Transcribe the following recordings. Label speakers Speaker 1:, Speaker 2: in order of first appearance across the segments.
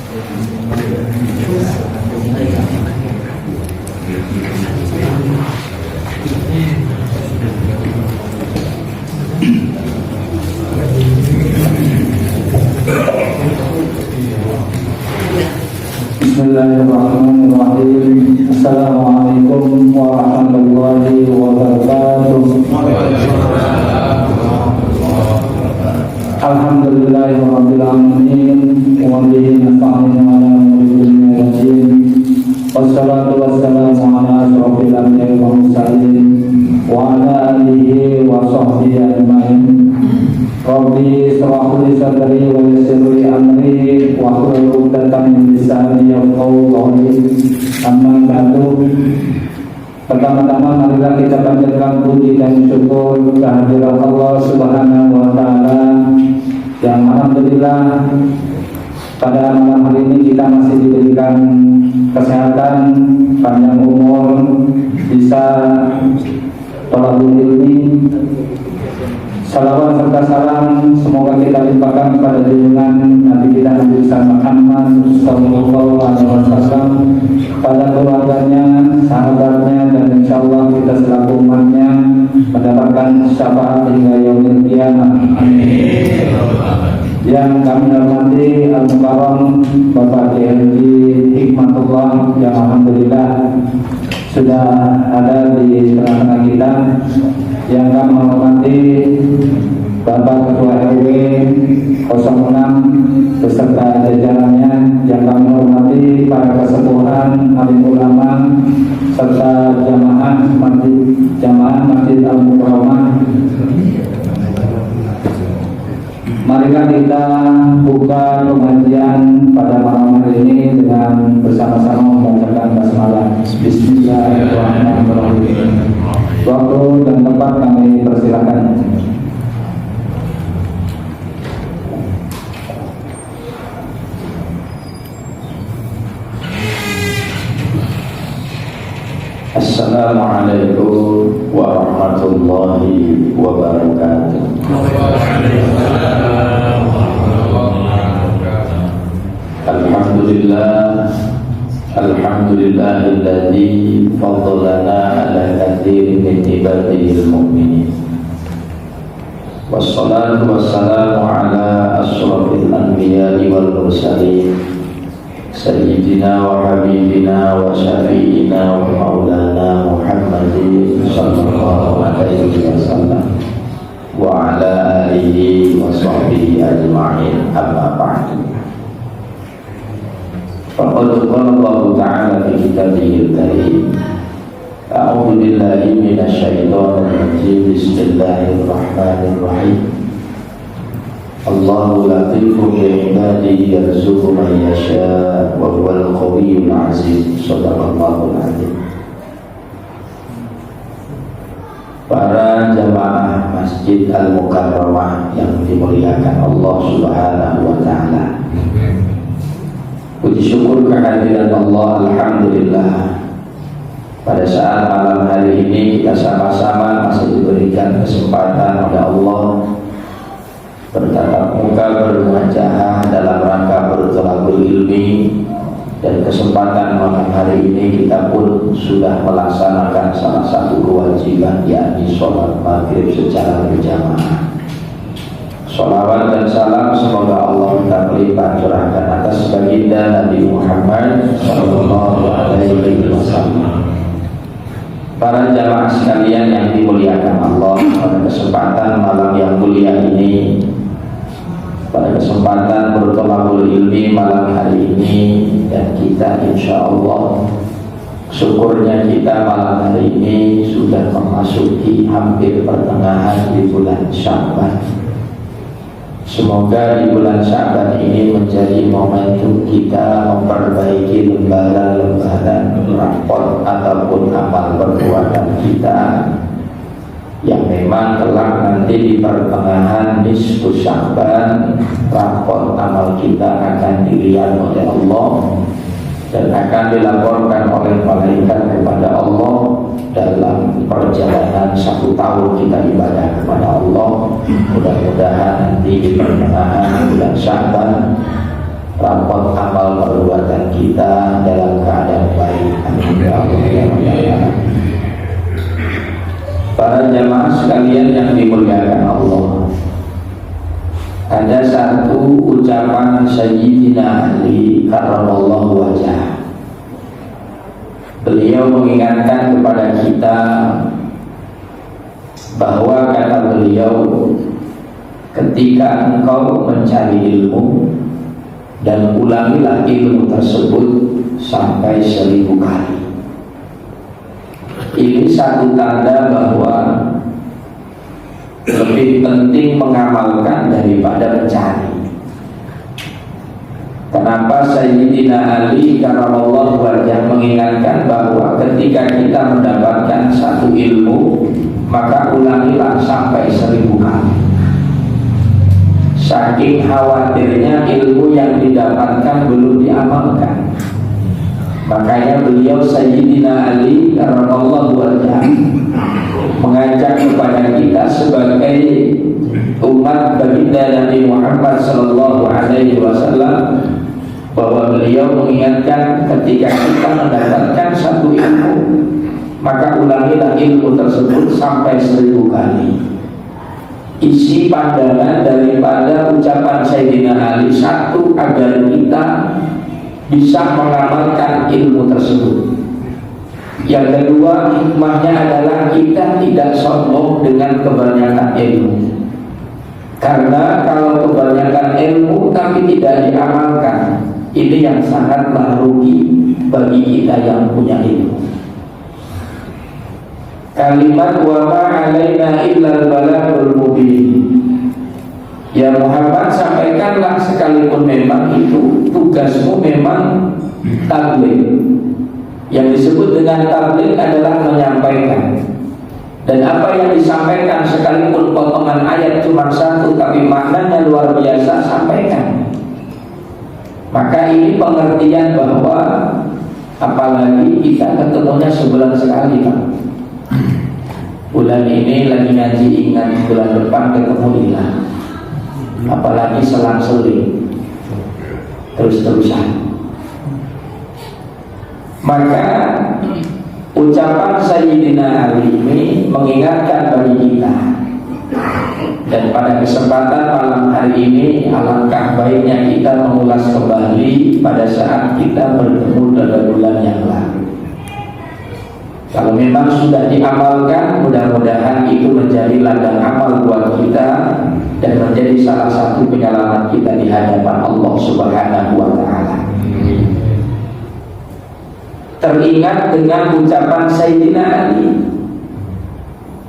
Speaker 1: Bismillahirrahmanirrahim. Assalamualaikum warahmatullahi wabarakatuh. Alhamdulillahirabbil alamin wa bihi nasta'inu ala umuri dunya wad din. Wassalatu wassalamu ala asyrofil anbiya'i wal mursalin wa ala alihi wa sahbihi ajmain. Rabbi shrah li sadri wa yassir li amri wa hlul 'uqdatam min lisani yafqahu qawli. Amma ba'du. Pertama-tama marilah kita panjatkan puji dan syukur kehadirat Allah Subhanahu wa taala yang alhamdulillah pada malam hari ini kita masih diberikan kesehatan, panjang umur, bisa thalabul ilmi. Salawat serta salam semoga kita limpahkan kepada junjungan Nabi kita Nabi Muhammad sallallahu alaihi wasallam, pada keluarganya, sahabatnya, dan insyaallah kita selaku umatnya mendapatkan syafaat hingga yaumil qiyamah. Amin. Yang kami hormati Al-Mukarram Bapak DLG Hikmatullah yang alhamdulillah sudah ada di tengah-tengah kita. Yang kami hormati Bapak Ketua RW 06 beserta jajarannya, yang kami hormati para kesepuhan, alim ulama, serta jamaah Masjid Al-Mukarramah. Marilah kita buka pengajian pada malam hari ini dengan bersama-sama membacakan basmalah. Bismillahirrahmanirrahim. Waktu dan tempat kami persilakan.
Speaker 2: Assalamualaikum warahmatullahi wabarakatuh. Alhamdulillah, alhamdulillahilladzi faddalana ala katsirin min ibadihil mu'minin. Wassalatu wassalamu ala asyrafil anbiya'i wal mursalin, Sayyidina wa habibina wa syafi'ina wa maulana Muhammadin sallallahu alaihi wasallam wa ala alihi wa sahbihi ajma'in, amma ba'du. Faqad qala Allah ta'ala fi kitabihil karim, a'udzu billahi minasyaitonir rajim, bismillahirrahmanirrahim. Allahu latifun bi'ibadihi yarzuqu man yasha' wa huwal qawiyyul 'aziz. Shadaqallahul 'azim. Para jamaah Masjid Al-Mukarramah yang dimuliakan Allah Subhanahu wa taala. Puji syukur kehadiran Allah, alhamdulillah. Pada saat malam hari ini kita sama-sama masih diberikan kesempatan oleh Allah bertatap muka, bermuajahah dalam rangka berthalabul ilmi, dan kesempatan malam hari ini kita pun sudah melaksanakan salah satu kewajiban, yakni sholat maghrib secara berjamaah. Sholawat dan salam semoga Allah tak melimpah curahkan atas baginda Nabi Muhammad sallallahu alaihi wasallam. Para jamaah sekalian yang dimuliakan Allah, pada kesempatan malam yang mulia ini, pada kesempatan berthalabul ilmi malam hari ini, dan kita insya Allah syukurnya kita malam hari ini sudah memasuki hampir pertengahan di bulan Sya'ban. Semoga di bulan Sya'ban ini menjadi momentum kita memperbaiki lembaran-lembaran rapor ataupun amal perbuatan kita yang memang kelak nanti di pertengahan nisfu Sya'ban rapor amal kita akan dilihat oleh Allah dan akan dilaporkan oleh malaikat kepada Allah dalam perjalanan 1 tahun kita ibadah kepada Allah. Mudah-mudahan nanti di pertengahan bulan Sya'ban rapot amal perbuatan kita dalam keadaan baik. Amin ya Allah ya Rabbal Alamin. Para jamaah sekalian yang dimuliakan Allah, ada satu ucapan Sayyidina Ali karramallahu wajhah. Beliau mengingatkan kepada kita bahwa kata beliau, ketika engkau mencari ilmu dan ulangilah ilmu tersebut sampai 1000 kali. Ini satu tanda bahwa lebih penting mengamalkan daripada mencari. Kenapa Sayyidina Ali karramallahu wajhah mengingatkan bahwa ketika kita mendapatkan satu ilmu, maka ulangilah sampai 1000 kali. Saking khawatirnya ilmu yang didapatkan belum diamalkan. Makanya beliau Sayyidina Ali karramallahu wajhah mengajak kepada kita sebagai umat baginda Nabi Muhammad sallallahu alaihi wasallam bahwa beliau mengingatkan ketika kita mendapatkan satu ilmu, maka ulangilah ilmu tersebut sampai 1000 kali. Isi pandangan daripada ucapan Sayyidina Ali, satu, agar kita bisa mengamalkan ilmu tersebut. Yang kedua, hikmahnya adalah kita tidak sombong dengan kebanyakan ilmu. Karena kalau kebanyakan ilmu tapi tidak diamalkan, ini yang sangatlah rugi bagi kita yang punya ilmu. Kalimat wa ma 'alaina illal balagul mubin. Ya Muhammad, sampaikanlah sekalipun memang itu tugasmu memang tabligh. Yang disebut dengan tabligh adalah menyampaikan. Dan apa yang disampaikan sekalipun potongan ayat cuma satu tapi maknanya luar biasa, sampaikan. Maka ini pengertian bahwa apalagi kita ketemunya sebulan sekali, Pak. Bulan ini lagi ngaji, ingat bulan depan ketemu hilang. Apalagi selang-seling terus-terusan. Maka ucapan Sayyidina Ali ini mengingatkan bagi kita. Dan pada kesempatan malam hari ini, alangkah baiknya kita mengulas kembali pada saat kita bertemu dalam bulan yang lalu. Kalau memang sudah diamalkan, mudah-mudahan itu menjadi ladang amal buat kita dan menjadi salah satu penyelamat kita di hadapan Allah Subhanahu wa Ta'ala. Teringat dengan ucapan Sayyidina Ali.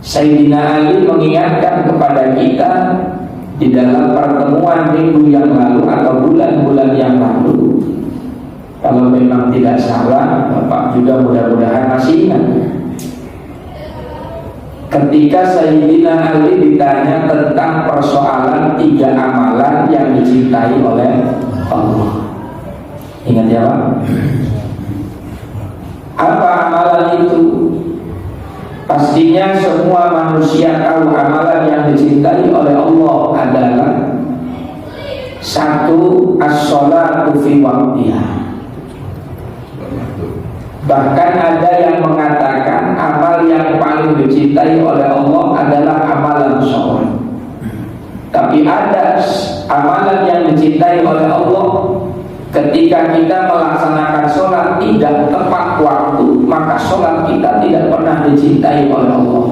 Speaker 2: Sayyidina Ali mengingatkan kepada kita di dalam pertemuan minggu yang lalu atau bulan-bulan yang lalu. Kalau memang tidak salah, Bapak juga mudah-mudahan masih ingat. Ketika Sayyidina Ali ditanya tentang persoalan 3 amalan yang dicintai oleh Allah. Ingat ya Pak? Apa amalan itu? Pastinya semua manusia tahu amalan yang dicintai oleh Allah adalah 1, as-sholatu fi waqtiha. Bahkan ada yang mengatakan amal yang paling dicintai oleh Allah adalah amalan sholat. Tapi ada amalan yang dicintai oleh Allah ketika kita melaksanakan sholat tidak tepat waktu, maka sholat kita tidak pernah dicintai oleh Allah.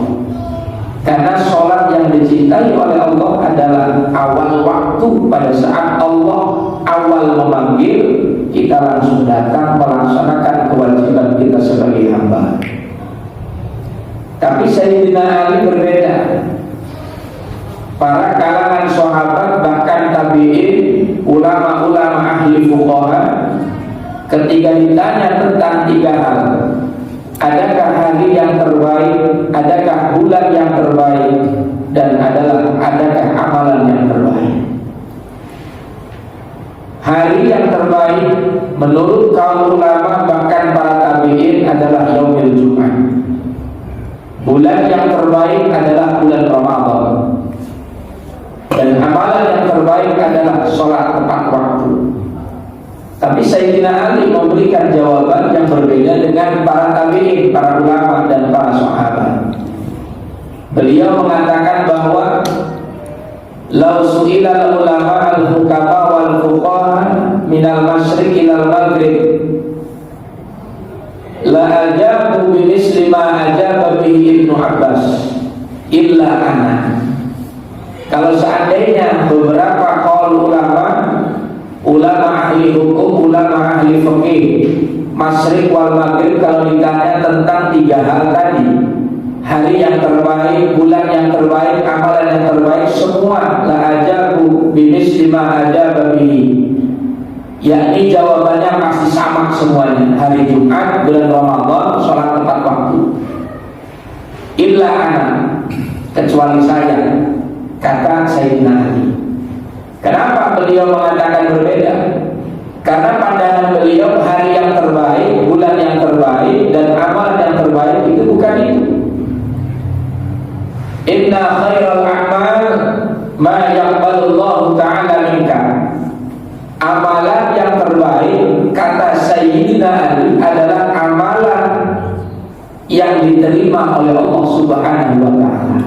Speaker 2: Karena sholat yang dicintai oleh Allah adalah awal waktu, pada saat Allah awal memanggil, kita langsung datang melaksanakan kewajiban kita sebagai hamba. Tapi Sayyidina Ali berbeda. Para kalangan sahabat bahkan tabi'in, ulama-ulama ahli fuqaha, ketika ditanya tentang 3 hal, adakah hari yang terbaik, adakah bulan yang terbaik, dan adakah amalan yang terbaik. Hari yang terbaik menurut kaum ulama bahkan para tabi'in adalah yaumil Jumat. Bulan yang terbaik adalah bulan Ramadan. Dan amalan yang terbaik adalah sholat tepat waktu. Tapi Sayyidina Ali memberikan jawaban yang berbeda dengan para tabi'in, para ulama dan para sahabat. Beliau mengatakan bahwa lau su'ila ulama al-hukama wal fuqaha minal masyriq ilal maghrib la ajabu bimisli ma ajaba bihi Ibnu Abbas illa ana. Kalau seandainya beberapa qaul ulama ahli hukum, ulama ahli fikih, masyriq wal maghrib, kalau ditanya tentang tiga hal tadi, hari yang terbaik, bulan yang terbaik, amalan yang terbaik, semua la ajabu bimisli ma ajaba bihi, yakni jawabannya pasti sama semuanya. Hari Jumat, bulan Ramadan, sholat tepat waktu. Illa ana, kecuali saya, kata Sayyidina Ali. Kenapa beliau mengatakan berbeda? Karena pandangan beliau hari yang terbaik, bulan yang terbaik, dan amalan yang terbaik itu bukan itu. Inna khairal a'mal ma yaqbalullahu ta'ala minka. Amalan yang terbaik, kata Sayyidina Ali, adalah amalan yang diterima oleh Allah Subhanahu wa ta'ala.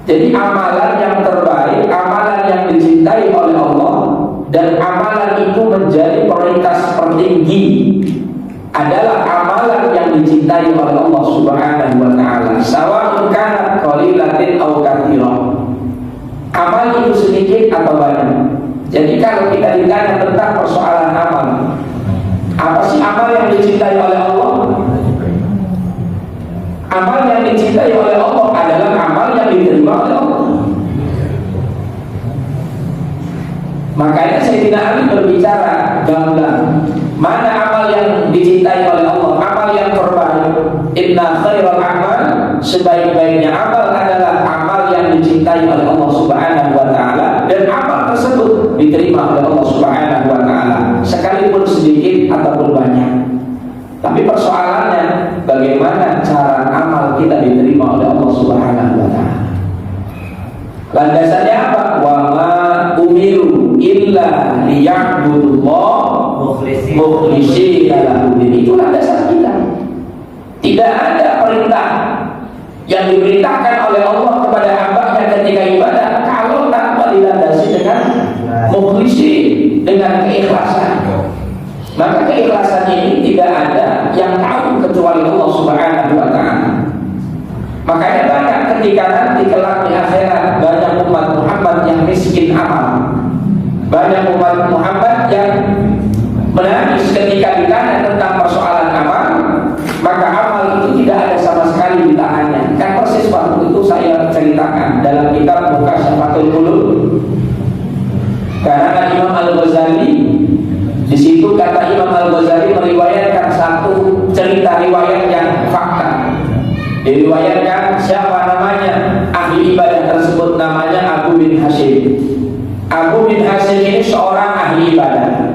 Speaker 2: Jadi amalan yang terbaik, amalan yang dicintai oleh Allah, dan amalan itu menjadi prioritas tertinggi adalah amalan yang dicintai oleh Allah Subhanahu wa ta'ala. Sawa'un kanat qalilatin aw katsirah. Amal itu sedikit atau banyak. Jadi kalau kita ditanya tentang persoalan amal, apa sih amal yang dicintai oleh Allah? Amal yang dicintai oleh Allah adalah amal yang diterima oleh Allah. Makanya Sayyidina Ali berbicara gamblang, mana amal yang dicintai oleh Allah, amal yang terbaik. Inna khairal a'mal, sebaik-baiknya amal adalah amal yang dicintai oleh Allah Subhanahu wa ta'ala, dan amal tersebut diterima oleh Allah Subhanahu wa ta'ala, sekalipun sedikit ataupun banyak. Tapi persoalannya, bagaimana cara amal kita diterima oleh Allah Subhanahu wa ta'ala. Landasannya apa? Wa ma umiru illa liya'budullah mukhlishina lahu din. Itu landasan kita. Tidak ada perintah yang diperintahkan oleh Allah kepada hamba-Nya ketika ibadah kalau tanpa dilandasi dengan mukhlisin, dengan keikhlasan. Maka keikhlasan ini tidak ada yang tahu kecuali Allah Subhanahu wa ta'ala. Makanya banyak ketika nanti kelak di akhirat banyak umat Muhammad yang miskin amal, banyak umat Muhammad yang menangis ketika ditanya tentang persoalan amal, maka amal itu tidak ada sama sekali di tangannya. Kan persis waktu itu saya ceritakan dalam kitab Mukashafatul Qulub, karena Imam Al-Ghazali di situ, kata Imam Al-Ghazali meriwayatkan satu cerita riwayat yang fakta. Diriwayatkan siapa namanya ahli ibadah tersebut, namanya Abu bin Hashim. Abu bin Hashim ini seorang ahli ibadah.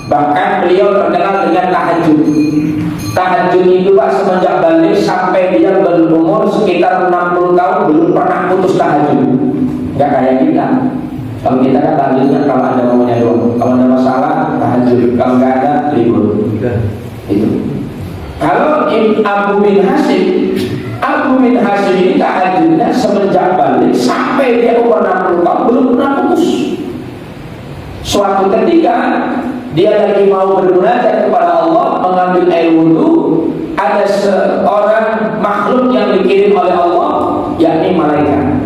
Speaker 2: Bahkan beliau terkenal dengan tahajud. Tahajud itu Pak, semenjak balik sampai dia berumur sekitar 60 tahun belum pernah putus tahajud. Gak kayak kita. Kalau kita kan tahajudnya kalau ada maunya doang, kalau ada masalah tahajud, kalau nggak ada libur. Itu. Kalau Abu bin Hashim ini tahajudnya semenjak balik sampai dia umur 60 tahun belum pernah putus. Suatu ketika dia lagi mau bermunajat kepada Allah, mengambil air wudhu, ada seorang makhluk yang dikirim oleh Allah, yakni malaikat.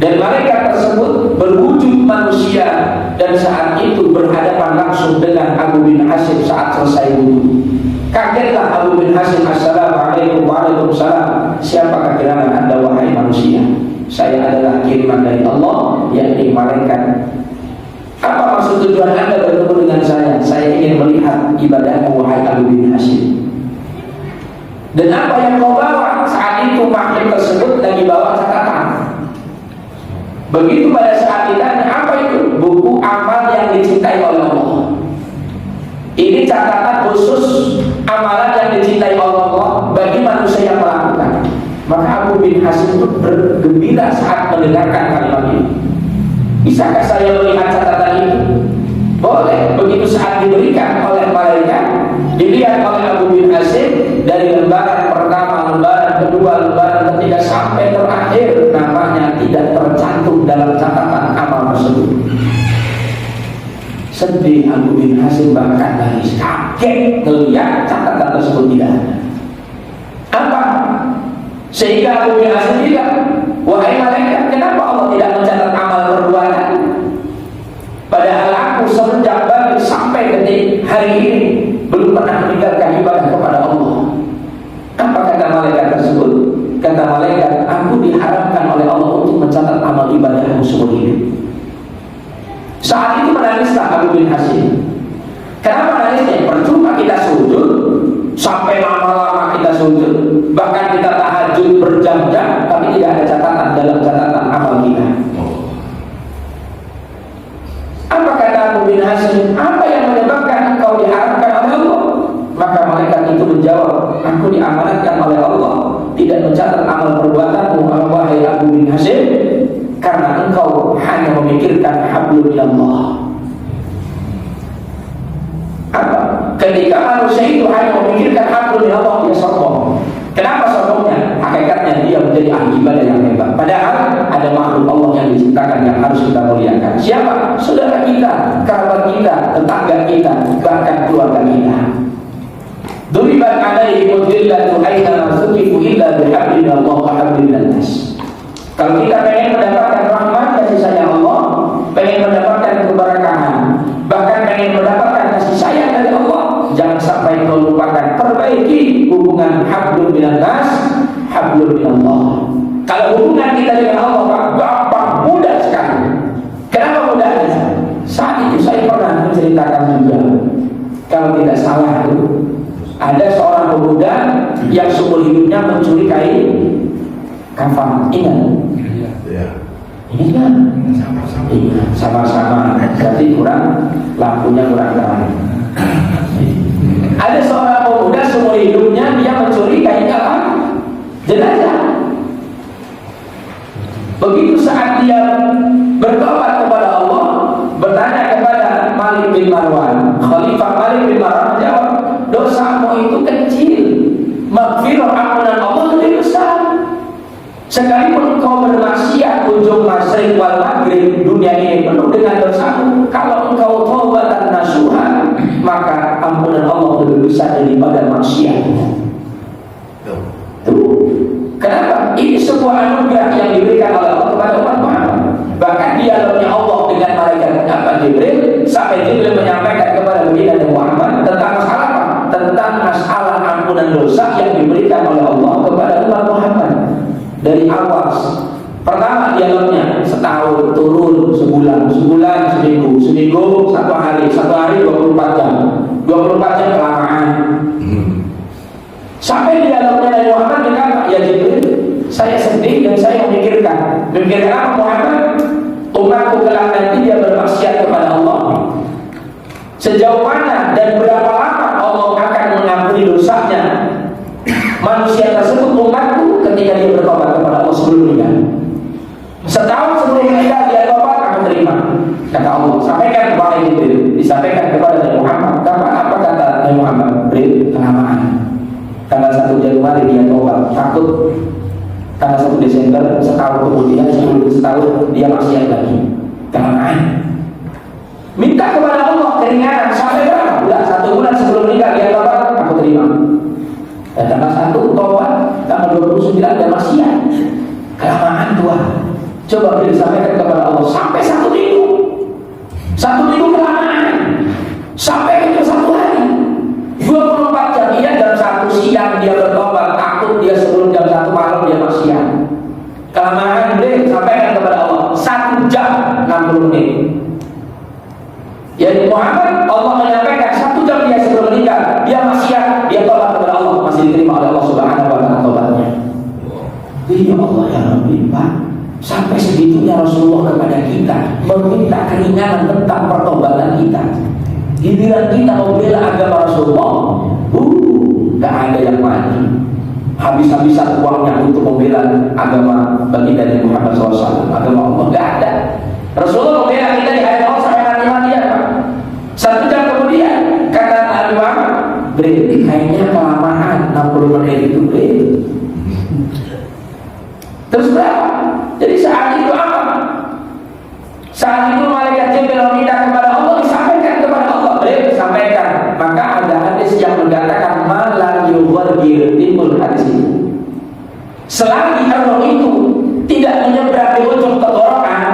Speaker 2: Dan malaikat tersebut berwujud manusia, dan saat itu berhadapan langsung dengan Abu bin Hashim saat selesai wudhu. Kagetlah Abu bin Hashim, assalamualaikum waalaikumsalam. Siapakah kiranya Anda wahai manusia? Saya adalah kiriman dari Allah, yakni malaikat. Apa maksud tujuan Anda bertemu dengan saya? Saya ingin melihat ibadahmu wahai Abu bin Hashim. Dan apa yang kau bawa? Saat itu makhluk tersebut lagi bawa catatan. Begitu pada saat ditanya apa itu? Buku amal yang dicintai oleh Allah. Ini catatan khusus amalan yang dicintai oleh Allah bagi manusia yang melakukan. Maka Abu bin Hashim itu bergembira saat mendengarkan kalimat ini. Bisakah saya melihat catatan itu? Boleh. Begitu saat diberikan oleh malaikat, dilihat oleh Abu bin Hasim dari lembaran pertama, lembaran kedua, lembaran ketiga sampai terakhir, namanya tidak tercantum dalam catatan amal tersebut. Sedih Abu bin Hasim, bahkan nangis, kaget melihat catatan tersebut tidak ada. Apa? Sehingga Abu bin Hasim bilang, wahai malaikat, kenapa Allah tidak mencatat amal perbuatan? Padahal aku semenjak balik sampai detik hari ini belum pernah meninggalkan ibadah kepada Allah. Apa kata malaikat tersebut? Kata malaikat, aku diharapkan oleh Allah untuk mencatat amal ibadahmu seumur hidup. Saat itu menangislah Abu bin Hasim. Kenapa nangisnya? Percuma kita sujud sampai lama-lama kita sujud, bahkan kita tahajud berjam-jam, tapi tidak ada catatan dalam catatan amal kita. Apa kata Abu bin Hasim? Apa yang menyebabkan engkau diharapkan oleh Allah? Maka malaikat itu menjawab, aku diamanatkan oleh Allah tidak mencatat amal perbuatanmu, wahai Abu bin Hasim, karena engkau hanya memikirkan hablum minallah. Apa? Ketika manusia itu hanya memikirkan hablum minallah, dia sombong. Kenapa sombongnya? Hakikatnya dia menjadi ahli ibadah yang hebat. Padahal ada makhluk Allah yang diciptakan yang harus kita muliakan. Siapa? Saudara kita, kerabat kita, tetangga kita, bahkan keluarga kita. Duribat alaihim dhillatu aina masukifu illa bihablin Allah wa hablin nas. Kalau kita pengen mendapatkan rahmat kasih sayang Allah, pengen mendapatkan keberkahan, bahkan pengen mendapatkan kasih sayang dari Allah, jangan sampai kau lupakan, perbaiki hubungan hablum minan nas, hablum minallah. Kalau hubungan kita dengan Allah gampang, mudah sekali. Kenapa mudahnya? Saat itu saya pernah menceritakan juga, kalau tidak salah itu ada seorang pemuda yang seumur hidupnya mencuri kain kafan. Ingat? Ini kan sama-sama. Berarti kurang, lampunya kurang terang. Ada seorang pemuda seumur hidupnya dia mencuri kain kafan jenazah. Begitu saat dia bertobat kepada Allah, bertanya kepada Malik bin Marwan, Khalifah Malik bin Marwan menjawab, dosamu itu kecil, maghfirah ampunan Allah lebih besar. Sekalipun engkau bermaksiat ujung masyriq wal maghrib, dunia ini penuh dengan dosamu, kalau engkau taubatan nasuha, maka ampunan Allah lebih besar daripada maksiat. Tuh. Kenapa? Ini sebuah anugerah yang diberikan oleh Allah kepada umat Muhammad. Bahkan dialognya Allah dengan malaikat Jibril, sampai Jibril menyampaikan kepada baginda Muhammad tentang masalah apa? Tentang masalah ampunan dosa yang diberikan oleh Allah kepada umat Muhammad. Dari awal, pertama dialognya setahun, turun sebulan, sebulan seminggu, seminggu 1 hari, 1 hari 24 jam, 24 jam kelamaan. Sampai dialognya dari Muhammad berkata, ya Jibril, saya sedih dan saya memikirkan apa Muhammad? Umatku kelak nanti dia bermaksiat kepada Allah. Sejauh mana dan berapa lama Allah akan mengampuni dosanya manusia tersebut, umatku, ketika dia bertobat kepada Allah sebelum meninggal? Setahun sebelum meninggal dia tobat, aku terima. Kata Allah, sampaikan kepada Jibril, disampaikan kepada Nabi Muhammad. Apa kata Nabi Muhammad? Beri kelamaan. Tanggal 1 Januari dia tobat, takut tanggal 1 Desember setahun kemudian, sebelum setahun dia maksiat lagi. Kelamaan. Minta kepada Allah keringanan sampai berapa? 1 bulan sebelum meninggal dia tobat, aku terima. Dan tanggal 1 tobat, tanggal 29 dia maksiat. Kelamaan Tuhan. Coba beri sampaikan kepada Allah sampai 1 minggu. 1 minggu kelamaan. Sampai ke 1 hari. 24 jam dia dalam 1 siang dia bertobat, takut dia sebelum jam 1 malam dia maksiat. Kelamaan beri sampaikan kepada Allah 1 jam 60 menit. Jadi Muhammad, Allah menyampaikan 1 jam dia sebelum meninggal dia maksiat, dia tobat kepada Allah, masih diterima oleh Allah Subhanahu wa taala tobatnya. Ya Allah ya Rabbi, Pak, sampai segitunya Rasulullah kepada kita meminta keringanan tentang pertobatan kita. Giliran kita membela agama Rasulullah, gak ada yang mati. Habis-habisan uangnya untuk membela agama baginda Nabi Muhammad SAW, agama Allah, gak ada. Rasulullah membela kita di hadapan Allah sampai mati-matian, Pak. Selagi roh itu tidak menyeberang di ujung tenggorokan,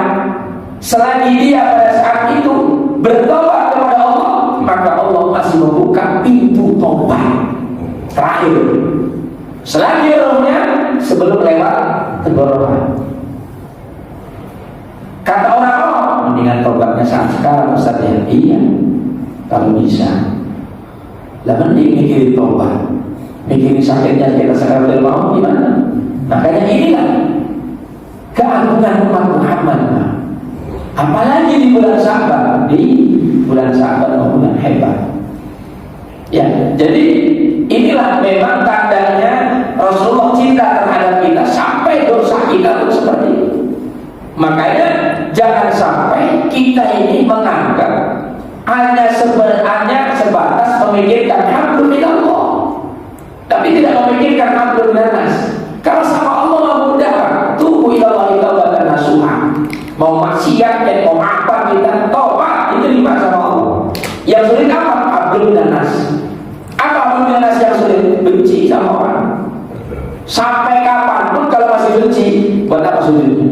Speaker 2: selagi dia pada saat itu bertobat kepada Allah, maka Allah masih membuka pintu tobat terakhir. Selagi rohnya sebelum lewat tenggorokan. Kata orang, mendingan tobatnya saat sekarang Ustaz ya. Iya, kalau bisa. Lah mending mikirin tobat, mikirin sakitnya kita sekarang dari mau gimana? Makanya inilah keagungan umat Muhammad. Apalagi di bulan Sya'ban, bulan hebat. Ya, jadi inilah memang tandanya Rasulullah cinta terhadap kita sampai dosa kita pun seperti itu. Makanya jangan sampai kita ini menganggap hanya sebatas memikirkan hamdul minallah, tapi tidak memikirkan hamdul minannas. Kalau sama Allah mau mudah, tubuh ilallahi taubatan nasuha. Mau maksiat dan mau apa kita tobat, itu diterima sama Allah. Yang sulit apa? Hamdul minannas. Apa hamdul minannas yang sulit? Benci sama orang. Sampai kapanpun kalau masih benci, buat apa sulitnya?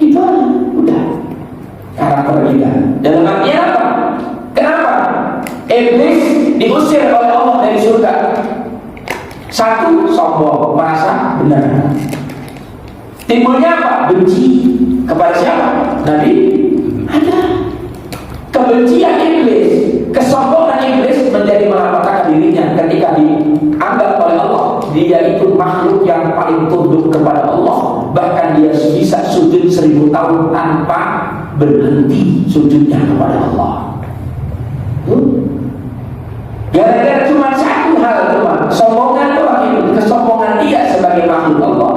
Speaker 2: Itu aja, udah karakter kita. Dalam artian apa? Kenapa? Iblis diusir oleh Allah dari surga. Satu, sombong, merasa benar. Timbulnya apa? Benci kepada siapa? Nabi. Ada kebencian iblis, kesombongan iblis menjadi malapetaka dirinya ketika dianggap oleh Allah dia itu makhluk yang paling tunduk kepada Allah. Bahkan dia bisa sujud 1000 tahun tanpa berhenti sujudnya kepada Allah. Gara-gara cuma satu hal, cuma sombongan doang itu, kesombongan dia sebagai makhluk Allah.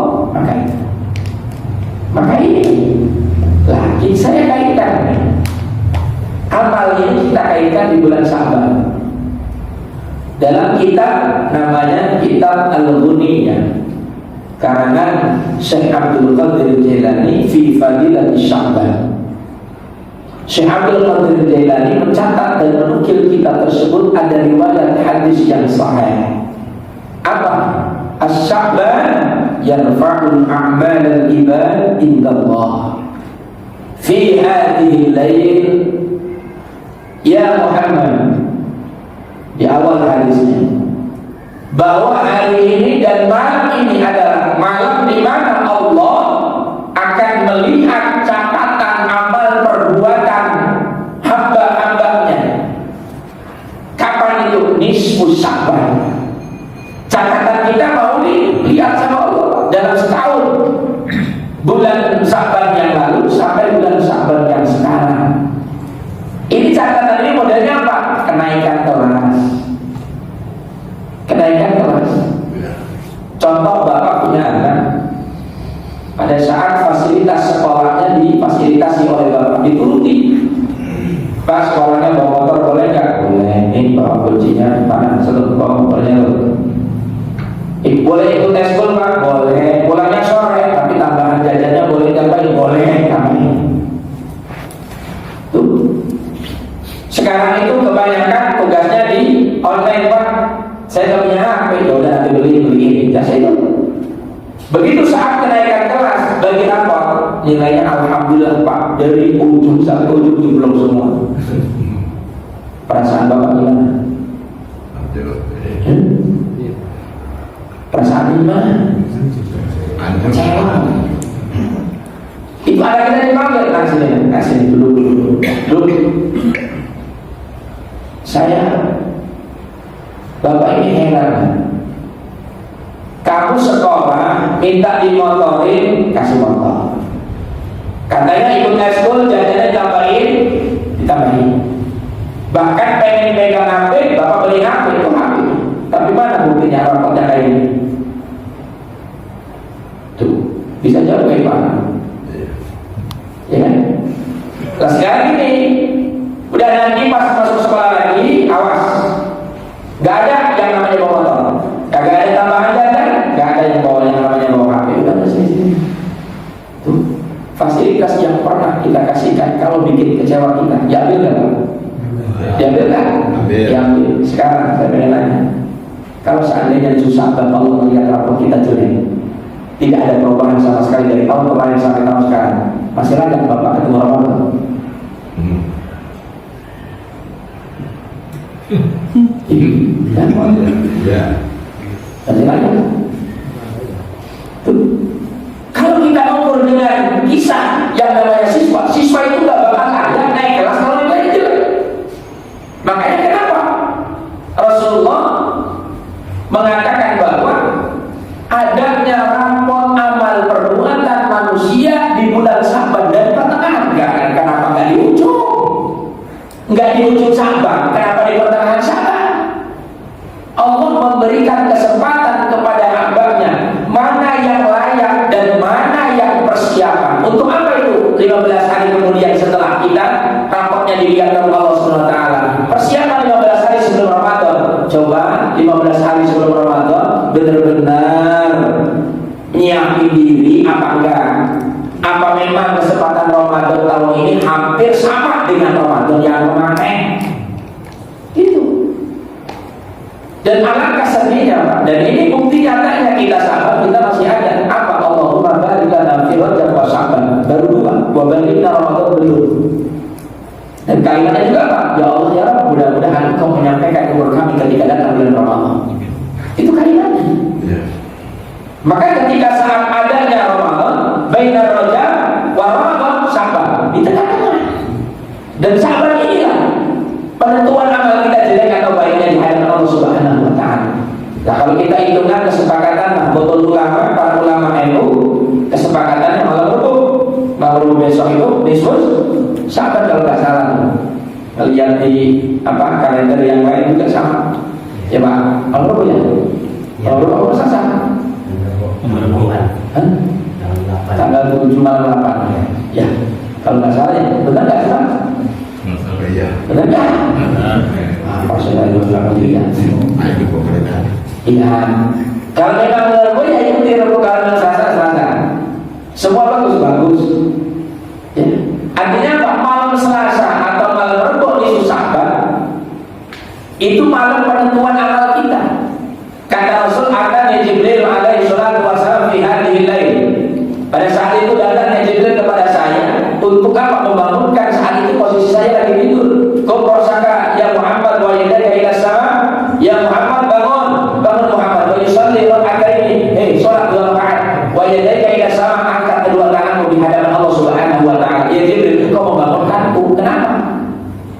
Speaker 2: Maka ini lagi saya kaitkan amal ini, kita kaitkan di bulan Sya'ban dalam kitab namanya Kitab Al-Ghuniyah karangan Syekh Abdul Qadir Jailani fi Fadilatis Sya'ban. Syekh Abdul Qadir Jailani mencatat dan menukil kitab tersebut ada riwayat hadis yang sahih. Apa? As-Sya'ban yarfa'ul a'mal al-ibad indallah fi hadhihi al-lail ya Muhammad. Di awal hadisnya bahwa hari ini dan malam ini adalah malam di mana Allah akan melihat catatan amal perbuatan hamba-hambanya. Kapan itu? Nisfu Sya'ban. Catatan kita mau dilihat sama Allah dalam setahun, bulan Sya'ban yang lalu sampai bulan Sya'ban yang sekarang. Ini catatan ini modelnya apa? Kenaikan kelas. Contoh, bapak punya anak, pada saat fasilitas sekolahnya difasilitasi oleh bapak, dituruti. Pas sekolahnya bawa motor boleh nggak? Boleh. Ini bawa kuncinya mana? Seluruh bawa motornya. Boleh ikut eskul pak? Boleh. Pulangnya sore, tapi tambahan jajannya boleh tambahin? Boleh. Kami. Tuh. Sekarang itu kebanyakan tugasnya di online pak. Saya nggak punya HP, udah nanti beli jasa itu. Begitu saat kenaikan kelas bagi apa? Nilainya alhamdulillah pak, dari ujung sampai ujung belum semua. Perasaan bapak gimana? Perasaan gimana? Kecewa. Itu ada kita dipanggil kasih dulu. Saya, bapak ini heran. Kamu sekolah minta dimotorin, kasih motor. Katanya ikut eskul, jajannya ditambahin. Bahkan pengen pegang HP, bapak beli HP itu HP. Tapi mana buktinya rapotnya kayak ini? Tuh, bisa jauh kayak mana? Ya kan? Nah sekarang ini, udah nanti pas masuk sekolah lagi, awas. Gak ada yang namanya bawa motor, gak ada tambahan jajan, gak ada yang namanya bawa HP. Udah sini. Tuh, fasilitas yang pernah kita kasihkan kalau bikin kecewa kita, diambil kan? Diambil kan? Diambil. Sekarang saya pengen nanya, Kalau seandainya susah Bapak Allah melihat rapor kita jelek, tidak ada perubahan sama sekali dari tahun kemarin sampai tahun sekarang, masih layak Bapak ketemu Ramadan? Masih layak. Kalau kita ukur dengan kisah yang namanya siswa itu gak bakal layak naik kelas kalau nilainya jelek. Makanya kenapa Rasulullah mengatakan bahwa adanya rapor amal perbuatan manusia di bulan Sa'ban dan pertengahan. Kenapa nggak di ujung? Nggak di ujung Sa'ban, kenapa di pertengahan Sa'ban? Allah memberikan kesempatan kepada hambanya mana yang layak dan mana yang persiapan. Untuk apa itu? 15 hari kemudian setelah kita raportnya dilihat oleh Allah SWT. Persiapan 15 hari sebelum Ramadan. Coba 15 hari sebelum Ramadan benar-benar nyiapin diri apa enggak? Apa memang kesempatan Ramadan tahun ini hampir sama dengan Ramadan yang kemarin? Itu. Dan alangkah sedihnya Pak. Dan ini bukti nyatanya kita sahabat kita masih ada. Apa? Allahumma barik lana fi Rajab wa Sya'ban. Baru 2. Wa balighna Ramadan belum. Dan kalimatnya juga Pak, ya Allah ya Rabb, mudah-mudahan Engkau menyampaikan umur kami ketika datang bulan Ramadan. Itu kalimatnya. Maka ketika saat adanya Ramadan, bainar Rajab wa Ramadan Sya'ban, di tengah-tengah. Dan Sya'ban inilah penentuan amal kita jelek atau baiknya di hadapan Allah Subhanahu wa taala. Nah, kalau kita hitungkan kesepakatan betul ulama, para ulama NU, kesepakatannya malam besok itu diskus Sya'ban kalau nggak salah. Lihat di kalender yang lain juga sama. Ya Pak, kalau ya, kalau sama. Tanggal 7 malam 8. Ya, kalau nggak salah ya, benar nggak salah? Benar nggak? Pasal itu ya. Iya. Kalau memang benar ya ikuti Rabu Kamis Selasa. Semua bagus. Ya. Artinya apa? Malam Selasa atau malam Rabu di Sya'ban itu malam penentuan amal kita. Kata Rasul, "Atani Jibril alaihi salatu wasallam fi hadhihi lail." Pada saat itu datangnya Jibril kepada saya untuk apa? Membangunkan saat itu posisi saya lagi tidur. Qum rasaka ya Muhammad wa yadaka ila sama. Ya Muhammad bangun Muhammad wa yusalli raka'ataini. Salat 2 rakaat. Wa yadaka ila sama, angkat kedua tanganmu di hadapan Allah Subhanahu wa taala. Ya Jibril, kau membangunkanku. Kenapa?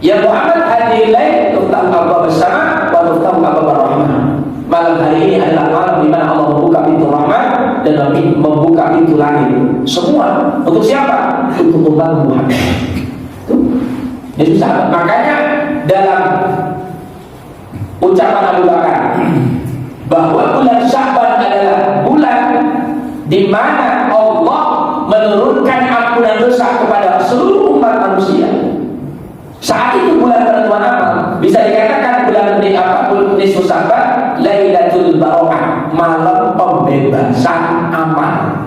Speaker 2: Ya Muhammad, hadhihi lail tuftahu abwaab as-sama wa tuftahu abwaab ar-rahmah. Malam hari ini adalah malam di mana Allah membuka pintu rahmat dan membuka pintu langit. Semua untuk siapa? Untuk umat Muhammad. Itu sahabat. Makanya dalam ucapan Abu Bakar bahwa bulan Sya'ban adalah bulan di mana Allah menurunkan ampunan dosa kepada seluruh umat manusia. Saat itu bulan penentuan amal. Bisa dikatakan bulan nisfu Sya'ban, Lailatul Barokah, malam pembebasan amal.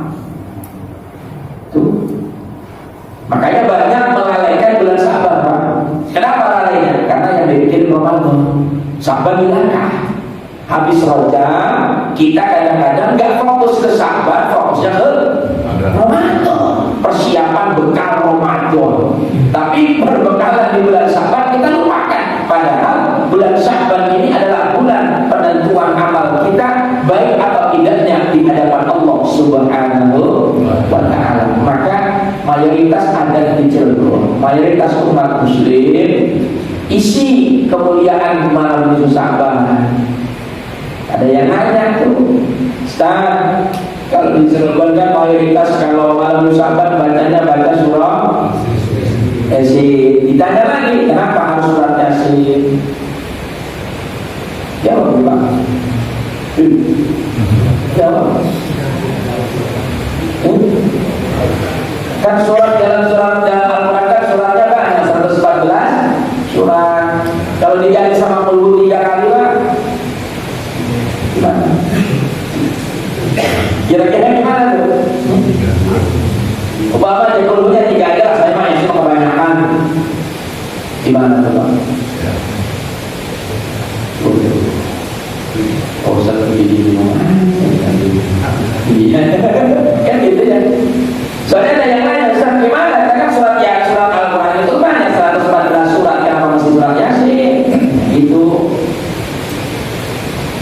Speaker 2: Tuh. Makanya banyak melalaikan bulan Sya'ban, Pak. Kenapa lalainya? Karena yang dibikin Ramadan. Sya'ban dilangkah. Habis Rajab, kita kadang-kadang nggak fokus ke Sya'ban, fokusnya ke Ramadan. Persiapan bekal Ramadan. Tapi berbekalan di bulan Sya'ban kita lupakan. Padahal bulan Sya'ban ini adalah bulan penentuan amal kita, baik atau tidaknya di hadapan Allah Subhanahu wa taala. Maka mayoritas ada di Cirebon, mayoritas umat muslim isi kemuliaan malam nisfu Sya'ban. Ada yang nanya tuh, Ustaz, kalau di Cirebon kan mayoritas kalau malam nisfu Sya'ban bacanya baca surah Yasin. Ditanya lagi, kenapa harus surat Yasin? Jawab Pak. Jawab. Kan surat dalam Al-Quran kan suratnya banyak, 114 surat. Kalau diganti sama puluh 3 kali Pak, gimana? Kira-kira gimana tuh? Umpama aja puluhnya 3 aja, saya mah yang cuma kebanyakan. Gimana tuh Pak? Oh di rumah. Iya, kan gitu ya. Soalnya ada yang nanya, Ustaz, gimana? Kan surat Al-Quran itu banyak 114 surat, kenapa masih surat Yasin? Itu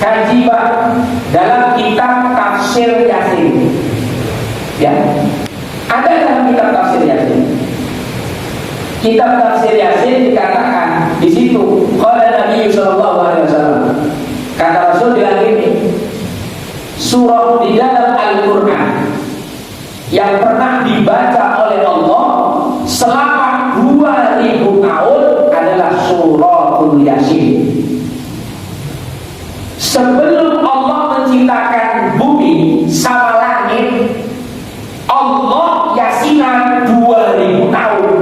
Speaker 2: kaji Pak dalam kitab tafsir Yasin. Ya, ada dalam kitab tafsir Yasin. Kitab tafsir Yasin dikatakan di situ, qala Nabi sallallahu alaihi wasallam. Kata Rasul bilang ini, surah di dalam Al-Quran yang pernah dibaca oleh Allah selama 2000 tahun adalah suratul Yasin. Sebelum Allah menciptakan bumi sama langit, Allah yasinan 2000 tahun.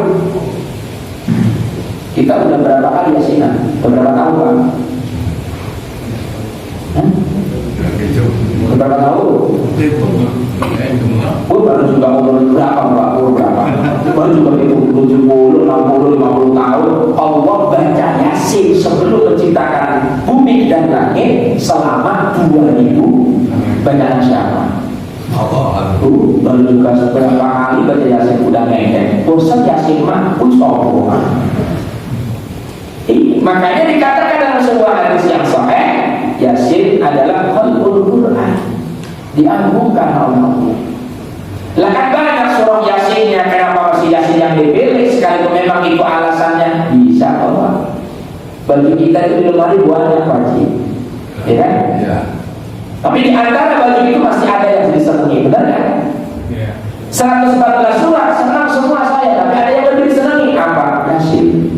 Speaker 2: Kita udah berapa kali yasinan? Berapa tahun Pak? Berapa tahun? Baru juga ngomong berapa? Baru juga itu 70, 60, 50 tahun Allah baca Yasin sebelum menciptakan bumi dan langit selama 2000. Bacaan siapa? Baru juga seberapa kali baca Yasin udah ngengek. Bosan Yasin mah sombong. Makanya dikatakan dalam sebuah hadis yang sahih, Yasin adalah qalbul Quran, diagungkan oleh Allah. Lah kan banyak surah Yasinnya, kenapa masih Yasin yang dipilih? Sekalipun memang itu alasannya, bisa Allah. Baju kita itu di lemari banyak wajib, ya kan? Ya. Tapi di antara baju itu masih ada yang disenangi, benar kan? Ya. 114 surat senang semua saya, tapi ada yang lebih disenangi apa? Yasin.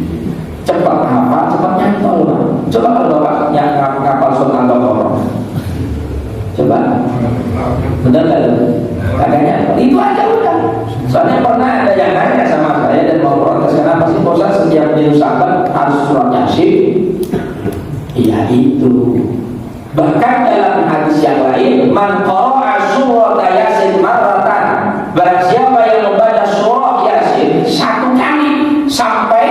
Speaker 2: Cepat hafal, cepat nyantol. Coba kalau Bapak yang ngapal surat Al-Baqarah, coba, benar kan? Katanya itu aja udah. Soalnya pernah ada yang nanya sama saya dan mau protes, kenapa sih bosan setiap minggu Sabat harus surat Yasin? Iya itu. Bahkan dalam hadis yang lain, man qara'a surat Yasin marratan, barang siapa yang membaca surah Yasin satu kali sampai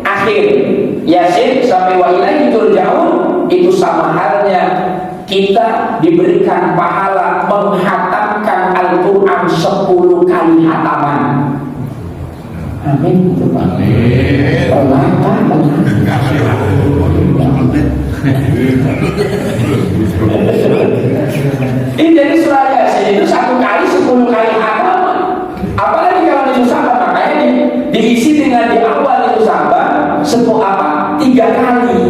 Speaker 2: akhir Yasin sampai wa ilaihi turja'un, itu sama halnya kita diberikan pahala menghatamkan Al-Quran 10 kali hataman. Amin. Ini jadi surah Yasin itu 1 kali 10 kali hataman. Apalagi kalau itu sahabat, makanya diisi dengan di awal itu sahabat 3 kali.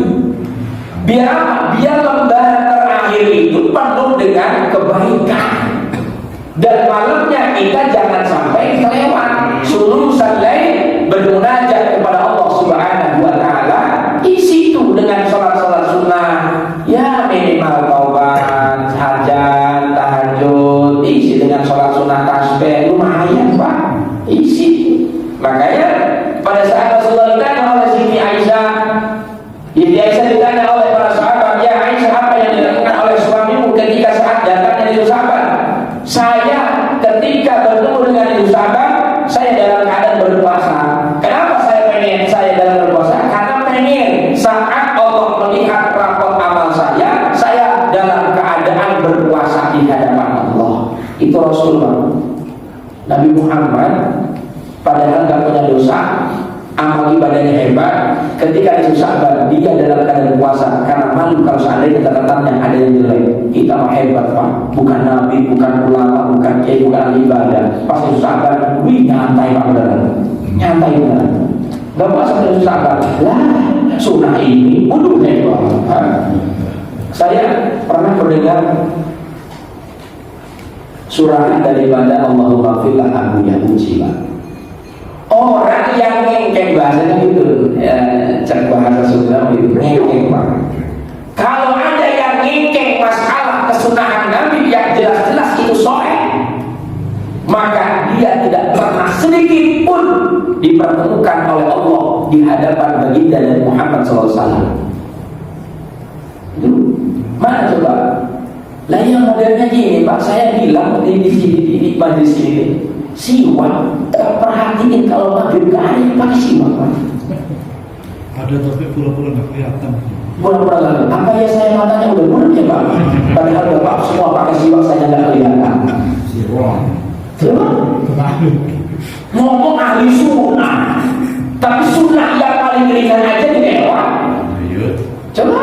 Speaker 2: Biar apa? Biar lembaran terakhir itu penuh dengan kebaikan. Dan malamnya kita jangan sampai kelewat sulusan lain bermunajat kepada Allah Subhanahu wa taala. Isi itu dengan salat-salat sunnah, ya minimal taubat, hajat, tahajud, isi dengan salat sunnah tasbih, lumayan Pak. Isi. Makanya pada saat Rasulullah ditanya oleh Siti Aisyah, ditanya oleh para sahabat, ya Aisyah, apa yang dilakukan oleh suamimu ketika saat datangnya itu sahabat? Saya ketika bertemu dengan itu sahabat, saya dalam keadaan berpuasa. Kenapa saya dalam berpuasa? Karena pengen saat Allah melihat rapot amal saya dalam keadaan berpuasa di hadapan Allah. Itu Rasulullah. Nabi Muhammad padahal gak punya dosa, amal ibadahnya hebat. Ketika itu sahabat, dia dalam keadaan puasa karena malu kalau seandainya catatannya ada yang jelek. Kita mah hebat Pak, bukan nabi, bukan ulama, bukan kiai, bukan ahli ibadah. Pas itu sahabat, nyantai Pak, beneran, nyantai beneran. Gak puasa itu sahabat, lah sunnah ini udah hebat. Saya pernah mendengar surah daripada Allahumma fillah aku yang uji Pak. Orang yang ngengkeng, bahasanya gitu, cek bahasa Sunda itu ngengkeng Pak. Kalau ada yang ngengkeng masalah kesunahan Nabi yang jelas-jelas itu sahih, maka dia tidak pernah sedikit pun dipertemukan oleh Allah di hadapan baginda dan Muhammad SAW. Itu mana coba? Lah yang modelnya gini Pak, saya bilang di majlis ini, siwak, perhatiin kalau maghrib ke hari pakai siwak Pak.
Speaker 3: Ada tapi pura-pura nggak kelihatan.
Speaker 2: Pura-pura lagi. Apa ya saya matanya udah bulat ya Pak? Padahal Bapak semua pakai siwak saya nggak kelihatan. Coba ngomong ahli sunnah, tapi sunnah yang paling ringan aja dilewat. Coba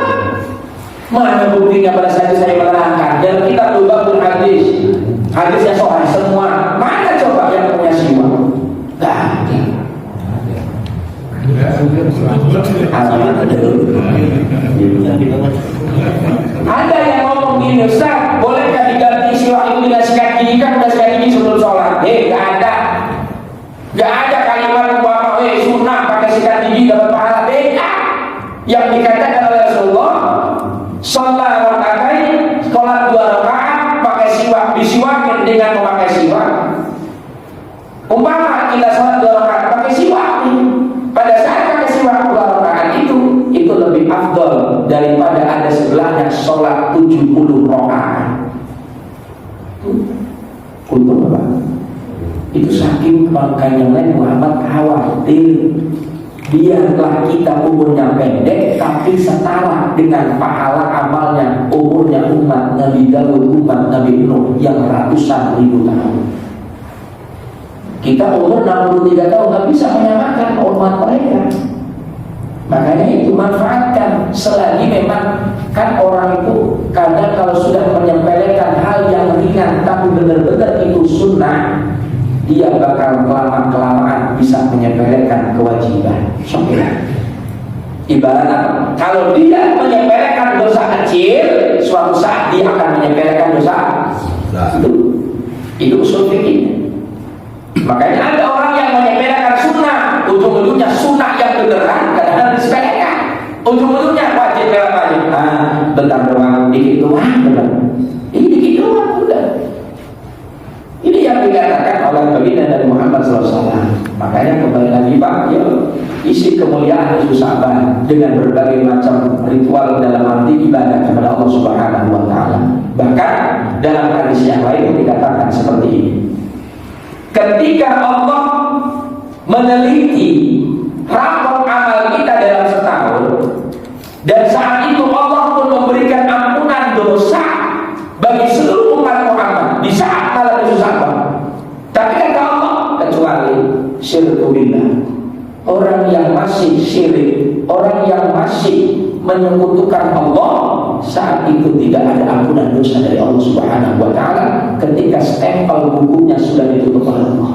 Speaker 2: mana buktinya pada saat itu saya menerangkan dan kita coba hadis hadisnya soal semua. Mana coba yang punya siwak? Gak ada. Ada yang ngomong gini, Ustaz, bolehkah diganti siwak itu dengan sikat gigi? Kan udah sikat gigi sebelum sholat. Gak ada. Gak ada kalimat bahwa sunnah pakai sikat gigi dapat pahala. Beda. Yang dikatakan oleh Rasulullah, sholat rakaatain, sholat 2 rakaat pakai siwak, disiwakin dengan memakai siwak. Umpama kita sholat 2 rakaat pakai siwak, pada saat pakai siwak 2 rakaat itu lebih afdol daripada ada sebelahnya sholat 70 rakaat. Untuk apa? Itu saking makanya Muhammad khawatir biarlah kita umurnya pendek tapi setara dengan pahala amalnya umurnya umat Nabi Daud, umat Nabi Nuh yang ratusan ribu tahun. Kita umur 63 tahun nggak bisa menyamakan umat mereka. Makanya itu manfaatkan selagi memang kan orang itu kadang kalau sudah menyepelekan hal yang ringan tapi benar-benar itu sunnah, dia bakal kelamaan bisa menyepelekan kewajiban. Sampai ibarat apa? Kalau dia menyepelekan dosa kecil, suatu saat dia akan menyepelekan dosa itu usul fikih. Makanya ada orang yang menyepelekan sunnah, ujung-ujungnya sunnah yang beneran kadang-kadang disepelekan, ujung-ujungnya wajib lewat wajib. Bentar doang, dikit doang, benar. Ini dikit doang, udah. Ini yang dikatakan oleh baginda Nabi Muhammad SAW. Makanya kembali lagi Pak, ya, isi kemuliaan itu sabar dengan berbagai macam ritual dalam arti ibadah kepada Allah Subhanahu Wa Taala. Bahkan dalam hadis yang lain dikatakan seperti ini. Ketika Allah meneliti rapor amal kita dalam setahun, dan saat itu Allah pun memberikan ampunan dosa bagi seluruh umat Muhammad di saat malam itu sabar. Tapi kata Allah, kecuali syirku billah, orang yang masih syirik, orang yang masih menyekutukan Allah, saat itu tidak ada ampunan dosa dari Allah Subhanahu Wa Taala ketika stempel bukunya sudah ditutup oleh Allah.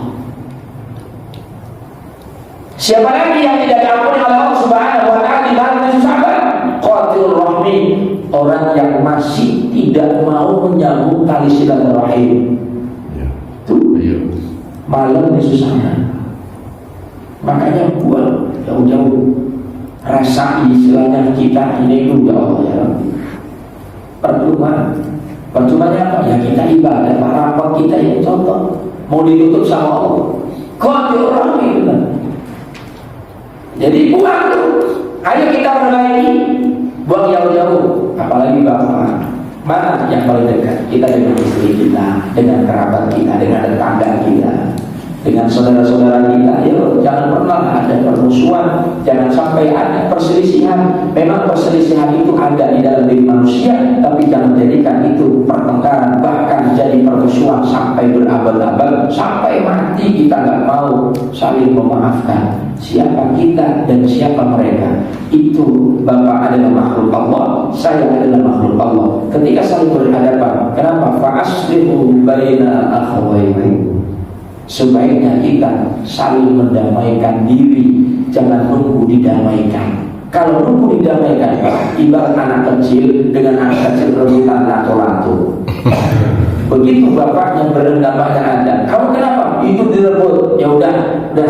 Speaker 2: Siapa lagi yang tidak diampuni oleh Allah Subhanahu Wa Taala di malam itu sabar? Qatilur rahmi, orang yang masih tidak mau menyambung tali silaturahim. Tuh, malam itu sabar. Makanya buat jauh-jauh rasa istilahnya kita ini ya Allah ya. Percumanya apa? Ya kita ibadah, rapor kita ini contoh mau ditutup sama Allah. Kok orang itu kan? Jadi buang tuh. Ayo kita perbaiki, buang jauh-jauh. Apalagi bapak, mana yang paling dekat? Kita dengan istri kita, dengan kerabat kita, dengan tetangga kita, dengan saudara-saudara kita. Ya, jangan pernah ada permusuhan, jangan sampai ada perselisihan. Memang perselisihan itu ada di dalam diri manusia, tapi jangan jadikan itu pertengkaran, bahkan jadi permusuhan sampai berabad-abad, sampai mati kita nggak mau saling memaafkan. Siapa kita dan siapa mereka? Itu Bapak adalah makhluk Allah, saya adalah makhluk Allah. Ketika saling berhadapan, kenapa? Fa'aslihu baina akhawayni. Sebaiknya kita saling mendamaikan diri, jangan nunggu didamaikan. Kalau nunggu didamaikan, ibarat anak kecil dengan anak kecil rebutan lato-lato. Begitu bapaknya berdamaikan ada, kamu kenapa? Itu direbut. Ya udah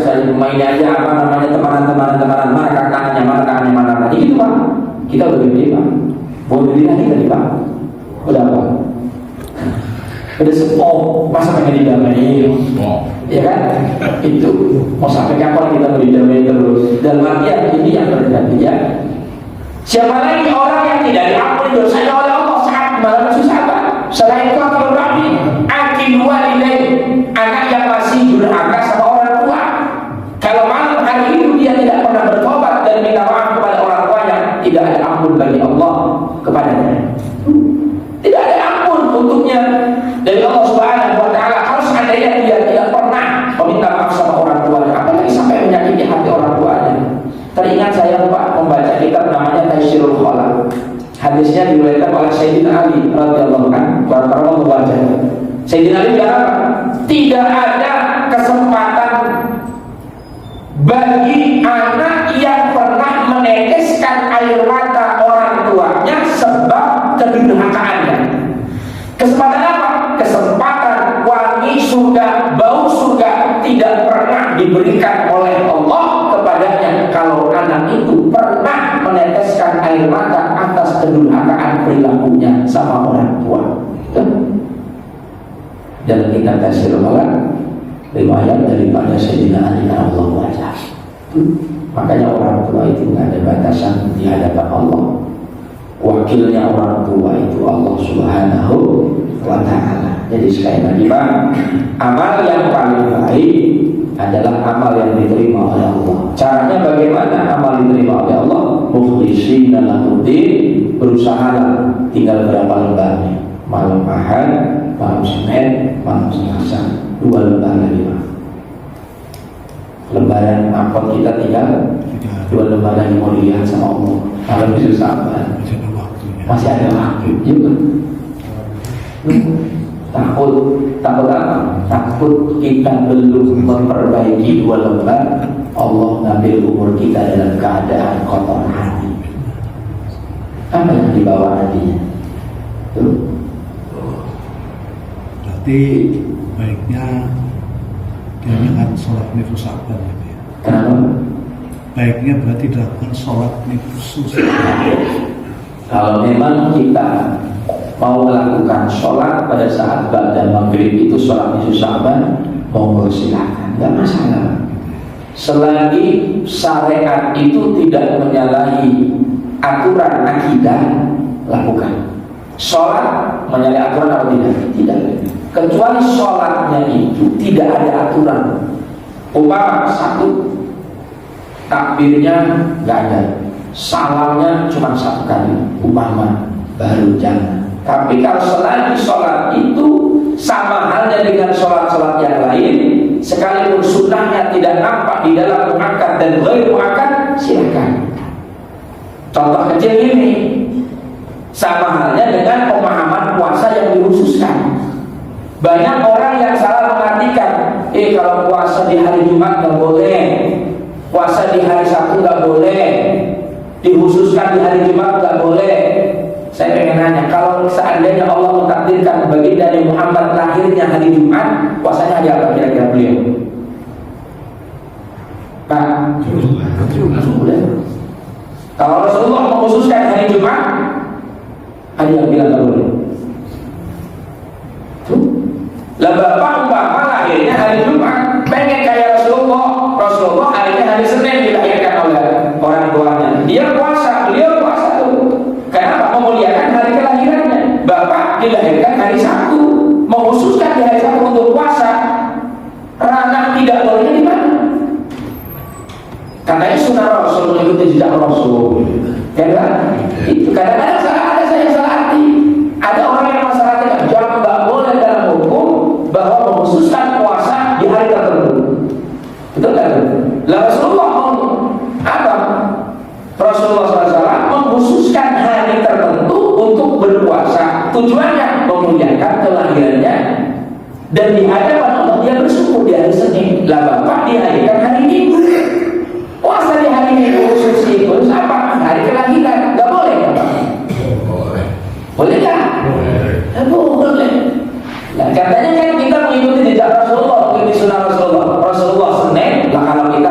Speaker 2: saya main aja apa namanya teman-teman, mana kakaknya, mana. Itu Pak, kita udah gede Pak. Mau beli lagi tadi Pak, udah Pak. Udah semua masa pengen didamai, ya kan? Itu mau sampai kapan kita mau didamai terus? Dalam artian ini yang terjadi ya. Siapa lagi orang yang tidak diampuni dosanya oleh Allah saat malam susah Pak? Selain itu akan berarti akil walidain, anak yang masih durhaka sama orang tua. Kalau malam hari itu dia tidak pernah bertobat dan minta maaf kepada Hadisnya diriwayatkan oleh Sayyidina Ali radhiyallahu anhu. Para membaca. Sayyidina Ali bilang, tidak ada kesempatan bagi anak yang pernah meneteskan air mata orang tuanya sebab kedurhakaannya. Kesempatan apa? Kesempatan wangi surga, bau surga tidak pernah diberikan oleh Allah kepadanya kalau anak itu pernah meneteskan air mata atas kedurhakaan perilakunya sama orang tua. Dan kita kasih riwayat daripada Sayyidina Ali radhiyallahu anhu. Makanya orang tua itu nggak ada batasan di hadapan Allah. Wakilnya orang tua itu Allah Subhanahu wa Ta'ala. Jadi sekali lagi Pak, amal yang paling baik adalah amal yang diterima oleh Allah. Caranya bagaimana amal diterima oleh Allah? Mukhlishina lahuddin, berusaha tinggal berapa lembarnya? Malam Ahad, malam Senin, malam Selasa, 2 lembar lagi Pak. Lembaran angkot kita tinggal 2 lembar lagi mau dilihat sama Allah. Kalau bisa sabar, masih ada waktu juga. Takut apa? Takut kita belum memperbaiki 2 lembar, Allah ngambil umur kita dalam keadaan kotor hati. Apa yang dibawa hatinya? Tuh.
Speaker 3: Berarti baiknya diadakan sholat nifus sabar gitu ya.
Speaker 2: Kenapa?
Speaker 3: Baiknya berarti dilakukan sholat nifus sabar.
Speaker 2: Kalau memang kita mau melakukan sholat pada saat ba'da maghrib itu sholat nifus sabar, monggo silakan, nggak masalah. Selagi syariat itu tidak menyalahi aturan akidah, lakukan. Sholat menyalahi aturan atau tidak? Tidak. Kecuali sholatnya itu tidak ada aturan. Umpama satu takbirnya nggak ada, salamnya cuma 1 kali, umpama baru jangan. Tapi kalau selagi sholat itu sama halnya dengan sholat-sholat yang lain, sekalipun sunnahnya tidak nampak di dalam muakkad dan ghair muakkad, silakan. Contoh kecil ini, sama halnya dengan pemahaman puasa yang dikhususkan. Banyak orang yang salah mengartikan, kalau puasa di hari Jumat nggak boleh, puasa di hari Sabtu nggak boleh, dikhususkan di hari Jumat nggak boleh. Saya pengen nanya, kalau seandainya Allah mentakdirkan baginda Nabi Muhammad lahirnya hari Jumat, puasanya hari apa kira-kira beliau? Pak, boleh. Kalau Rasulullah mengkhususkan hari Jumat, ada yang bilang nggak boleh. Lah bapak umpama lahirnya hari Jumat, pengen kayak Rasulullah harinya hari Senin dilahirkan oleh orang tuanya. Dia puasa, beliau puasa tuh. Kenapa? Memuliakan hari kelahirannya. Bapak dilahirkan hari Sabtu, mengkhususkan di hari Sabtu untuk puasa. Ranah tidak bolehnya di mana? Katanya sunnah Rasul, mengikuti jejak Rasul. Karena itu kadang-kadang saya salah arti. Ada orang yang masyarakat jangan nggak boleh dalam hukum bahwa mengkhususkan puasa di hari tertentu. Betul kan? Lah Rasulullah apa? Rasulullah SAW mengkhususkan hari tertentu untuk berpuasa. Tujuannya memuliakan kelahirannya dan di hadapan Allah dia bersyukur di hari Senin. Lah bapak dilahirkan hari Minggu. Puasa di hari Minggu khusus itu apa? Hari kelahiran. Nggak boleh bapak? Boleh nggak? Boleh. Nah, katanya kan kita mengikuti jejak Rasulullah, mengikuti sunnah Rasulullah. Rasulullah Senin, lah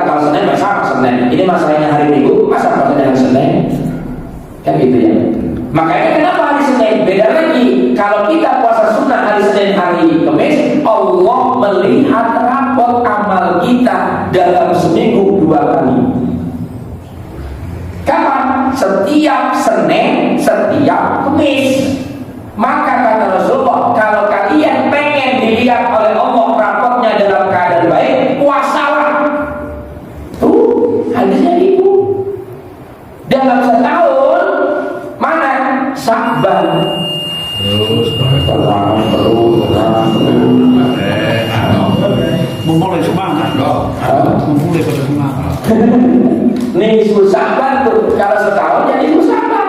Speaker 2: kalau Senin sama Senin. Ini masalahnya hari Minggu, masa masalahnya hari Senin? Kan gitu ya. Makanya kenapa hari Senin? Beda lagi. Kalau kita puasa sunnah hari Senin, hari Kamis, Allah melihat rapot amal kita dalam seminggu 2 kali. Kapan? Setiap Senin, setiap Kamis. Maka kata Rasulullah, kalau kalian pengen dilihat oleh Allah rapotnya dalam keadaan baik, puasalah. Tuh, hadisnya itu. Dalam setahun, mana? Sya'ban.
Speaker 3: Memulai semangat. Memulai pada semangat.
Speaker 2: Nih, Sya'ban tuh, kalau setahun jadi Sya'ban.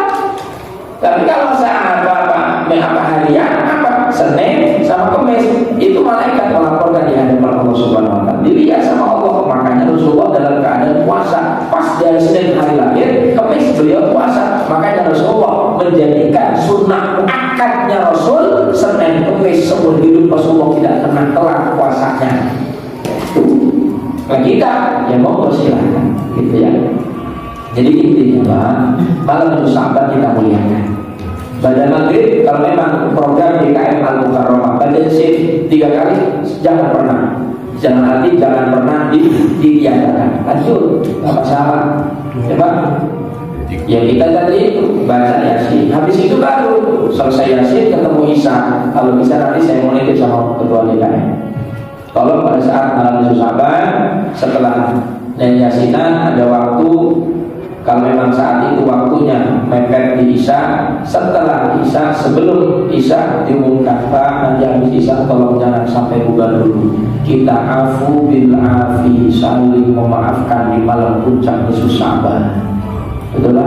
Speaker 2: Tapi kalau saat apa harian, apa Senin sama Kamis, itu malaikat melaporkan di hadapan Allah Subhanahu Wa Taala. Dilihat sama Allah. Makanya Rasulullah dalam keadaan puasa, pas dari Senin hari lahir, Kamis beliau puasa. Makanya Rasulullah menjadikan sunnah akadnya Rasul Senin Kamis seumur hidup. Rasulullah tidak pernah telat puasanya. Nah kita yang mau bersilakan, gitu ya. Jadi intinya malam itu sahabat kita muliakan. Pada maghrib kalau memang program DKM Al-Mukarramah pada shift 3 kali jangan pernah ditiadakan. Lanjut, nggak masalah. Coba. Ya kita tadi itu baca Yasin. Habis itu baru selesai Yasin ketemu Isya. Kalau bisa nanti saya mau ikut sama ketua DKM. Kalau pada saat malam itu sahabat setelah Yasinan ada waktu. Kalau memang saat itu waktunya mepet di Isya, setelah Isya, sebelum Isya diumumkan, Pak nanti habis Isya tolong jangan sampai bubar dulu. Kita afu bil afi, saling memaafkan di malam puncak Yesus sabar. Betul lah?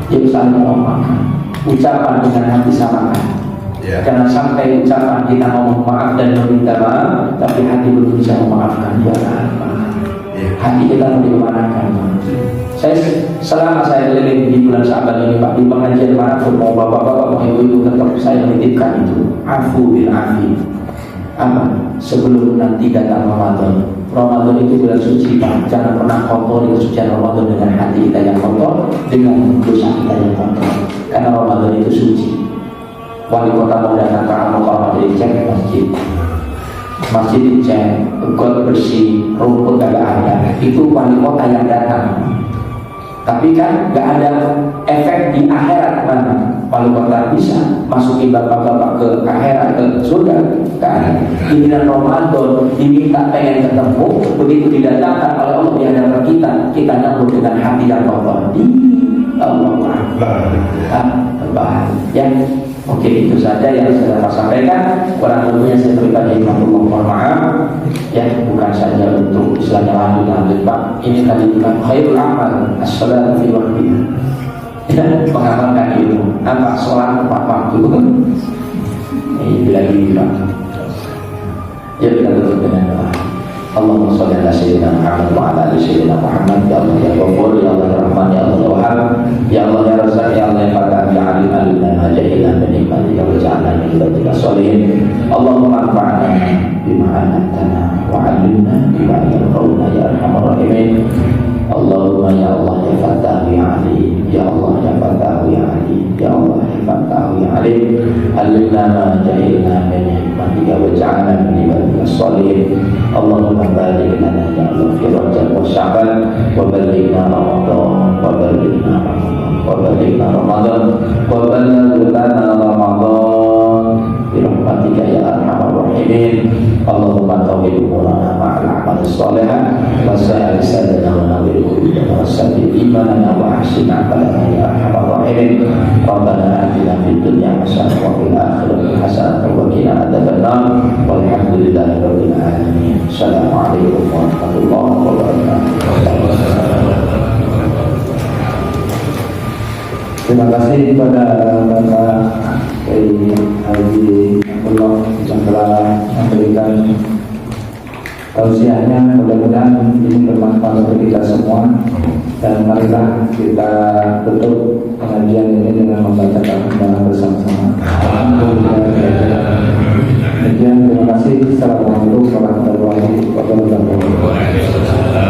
Speaker 2: Jadi saling memaafkan. Ucapan dengan hati samakan. Jangan sampai ucapan kita ngomong maaf dan meminta maaf, tapi hati belum bisa memaafkan. Ya hati kita mau dimanakan. Selama saya keliling di bulan Syaban ini Pak, di pengajian manapun mau bapak-bapak mau ibu-ibu tetap saya menitipkan itu afu bil afi. Apa? Sebelum nanti datang Ramadan. Ramadan itu bulan suci Pak. Jangan pernah kotor kesucian Ramadan dengan hati kita yang kotor, dengan dosa kita yang kotor. Karena Ramadan itu suci. Wali kota mau datang ke Al-Mukarramah dari cek masjid dicek, got bersih, rumput gak ada. Itu wali kota yang datang. Tapi kan gak ada efek di akhirat mana. Wali kota bisa masukin bapak-bapak ke akhirat, ke surga. Gak ada. Giliran Ramadan diminta pengen ketemu, begitu didatangkan oleh Allah di hadapan kita nyambut dengan hati yang kotor. Allah Akbar. Ya. Oke, itu saja yang saya dapat sampaikan. Kurang lebihnya saya pribadi mohon maaf. Ya, bukan saja untuk istilahnya lanjut Pak. Ini tadi bilang khairul amal as-salatu fi waqtiha. Ya, mengamalkan ilmu. Apa sholat tepat waktu? Ini bilang. Ya, kita tutup dengan doa. Allahumma shalli ala sayyidina Muhammad wa ala ali sayyidina Muhammad. Ya Allah ya Ghafur, ya Allah ya Rahman, ya Allah ya Wahhab, ya Allah ya Razzaq, ya Allah ya Fatah, ya Alim alimna majahilna bi nikmatika wa ja'alna min ibadika sholihin. Allahumma anfa'na bima 'allamtana wa 'allimna bima yanfa'una ya arhamar rahimin. Allahumma ya Allah ya Fatah ya Alim, ya Allah ya Fatah ya Alim, ya Allah ya Fatah ya Alim. Alimna ma jahilna min nikmatika wa ja'alna min ibadika sholihin. Allahumma barik lana ya Allah fi Rajab wa Sya'ban wa balighna Ramadan wa balighna Ramadan wa balighna Ramadan bi rahmatika ya arhamar rahimin. Allahumma tawwid umurana ma'al a'mal salihah wa sa'il sadana wa nawwir qulubana wa sabbit imanana wa ahsin a'malana ya arhamar rahimin. Rabbana atina fid dunya hasanah wa fil akhirati hasanah wa qina adzabannar. Walhamdulillahi rabbil alamin. Assalamualaikum warahmatullahi wabarakatuh.
Speaker 1: Terima kasih kepada Bapak Kiai Haji Abdullah yang telah memberikan tausiahnya. Mudah-mudahan ini bermanfaat untuk kita semua. Dan marilah kita tutup pengajian ini dengan membacakan doa bersama-sama. Demikian, terima kasih. Assalamualaikum warahmatullahi wabarakatuh.